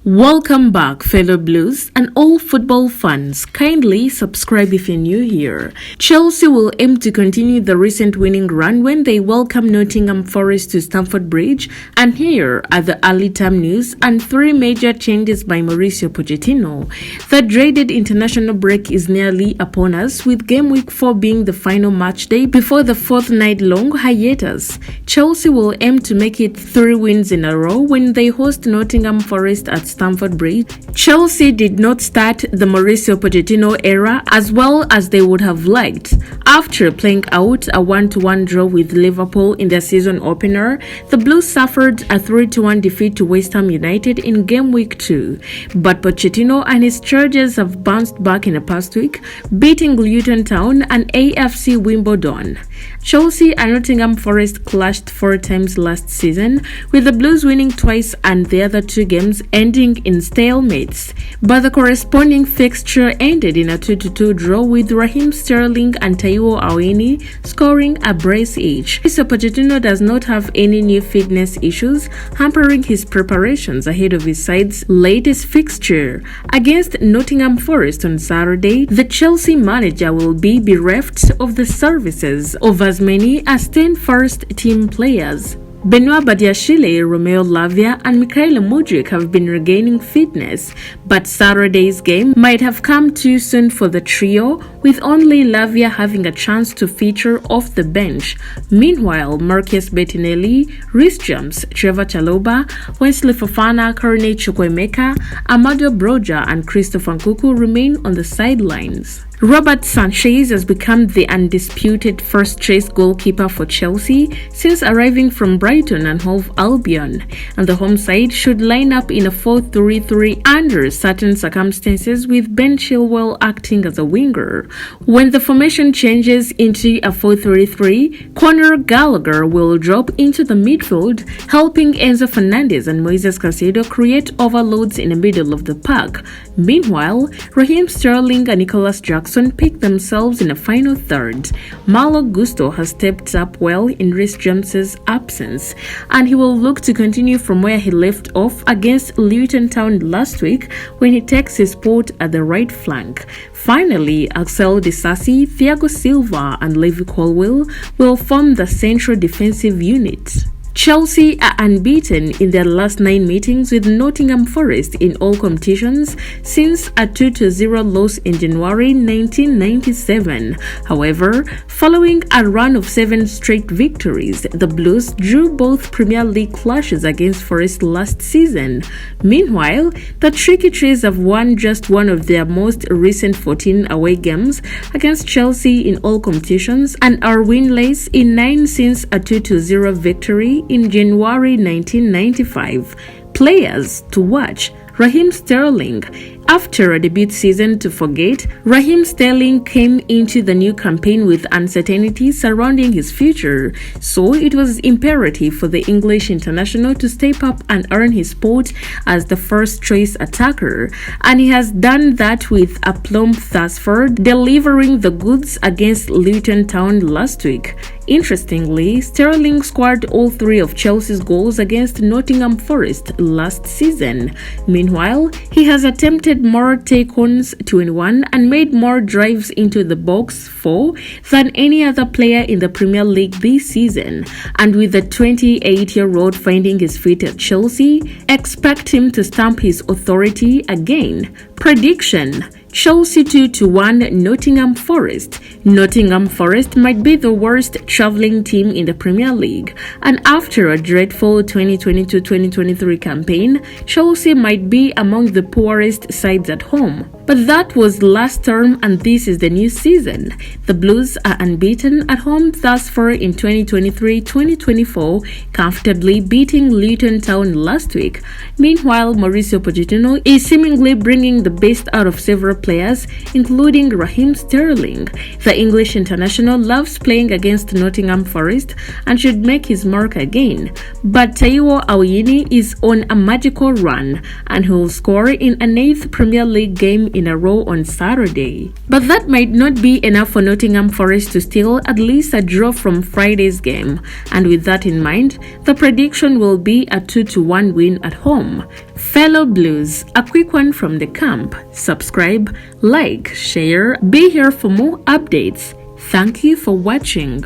Welcome back, fellow Blues and all football fans. Kindly subscribe if you're new here. Chelsea will aim to continue the recent winning run when they welcome Nottingham Forest to Stamford Bridge. And here are the early term news and three major changes by Mauricio Pochettino. The dreaded international break is nearly upon us, with Gameweek 4 being the final match day before the fortnight-long hiatus. Chelsea will aim to make it 3 wins in a row when they host Nottingham Forest at Stamford Bridge. Chelsea did not start the Mauricio Pochettino era as well as they would have liked. After playing out a 1-1 draw with Liverpool in their season opener, the Blues suffered a 3-1 defeat to West Ham United in Gameweek 2. But Pochettino and his Chargers have bounced back in the past week, beating Luton Town and AFC Wimbledon. Chelsea and Nottingham Forest clashed 4 times last season, with the Blues winning twice and the other 2 games ending in stalemates. But the corresponding fixture ended in a 2-2 draw, with Raheem Sterling and Taiwo Awoniyi scoring a brace each. So Pochettino does not have any new fitness issues hampering his preparations ahead of his side's latest fixture. Against Nottingham Forest on Saturday, the Chelsea manager will be bereft of the services of as many as 10 first team players. Badiashile, Romeo Lavia and Mikhail Mudryk have been regaining fitness, but Saturday's game might have come too soon for the trio, with only Lavia having a chance to feature off the bench. Meanwhile, Marcus Bettinelli, Reece James, Trevor Chalobah, Wesley Fofana, Korene Chukwuemeka, Amado Broja and Christopher Nkunku remain on the sidelines. Robert Sanchez has become the undisputed first-choice goalkeeper for Chelsea since arriving from Brighton and Hove Albion, and the home side should line up in a 4-3-3 under certain circumstances, with Ben Chilwell acting as a winger. When the formation changes into a 4-3-3, Conor Gallagher will drop into the midfield, helping Enzo Fernandez and Moises Caicedo create overloads in the middle of the park. Meanwhile, Raheem Sterling and Nicholas Jackson pick themselves in a final third. Malo Gusto has stepped up well in Reece James's absence, and he will look to continue from where he left off against Luton Town last week when he takes his spot at the right flank. Finally, Axel Disasi, Thiago Silva and Levi Colwill will form the central defensive unit. Chelsea are unbeaten in their last 9 meetings with Nottingham Forest in all competitions since a 2-0 loss in January 1997. However, following a run of 7 straight victories, the Blues drew both Premier League clashes against Forest last season. Meanwhile, the Tricky Trees have won just one of their most recent 14 away games against Chelsea in all competitions and are winless in 9 since a 2-0 victory in January 1995. Players to watch: Raheem Sterling. After a debut season to forget, Raheem Sterling came into the new campaign with uncertainty surrounding his future, so it was imperative for the English international to step up and earn his spot as the first-choice attacker, and he has done that with aplomb thus far, delivering the goods against Luton Town last week. Interestingly, Sterling scored all 3 of Chelsea's goals against Nottingham Forest last season. Meanwhile, he has attempted more take-ons, 21, and made more drives into the box, 4, than any other player in the Premier League this season. And with the 28-year-old finding his feet at Chelsea, expect him to stamp his authority again. Prediction: Chelsea 2-1 Nottingham Forest. Nottingham Forest might be the worst travelling team in the Premier League, and after a dreadful 2022-2023 campaign, Chelsea might be among the poorest sides at home. But that was last term and this is the new season. The Blues are unbeaten at home thus far in 2023-2024, comfortably beating Luton Town last week. Meanwhile, Mauricio Pochettino is seemingly bringing the best out of several players, including Raheem Sterling. The English international loves playing against Nottingham Forest and should make his mark again. But Taiwo Awoniyi is on a magical run, and he will score in an 8th Premier League game in a row on Saturday. But that might not be enough for Nottingham Forest to steal at least a draw from Friday's game, and with that in mind, the prediction will be a 2-1 win at home. Fellow Blues, a quick one from the camp. Subscribe, like, share, be here for more updates. Thank you for watching.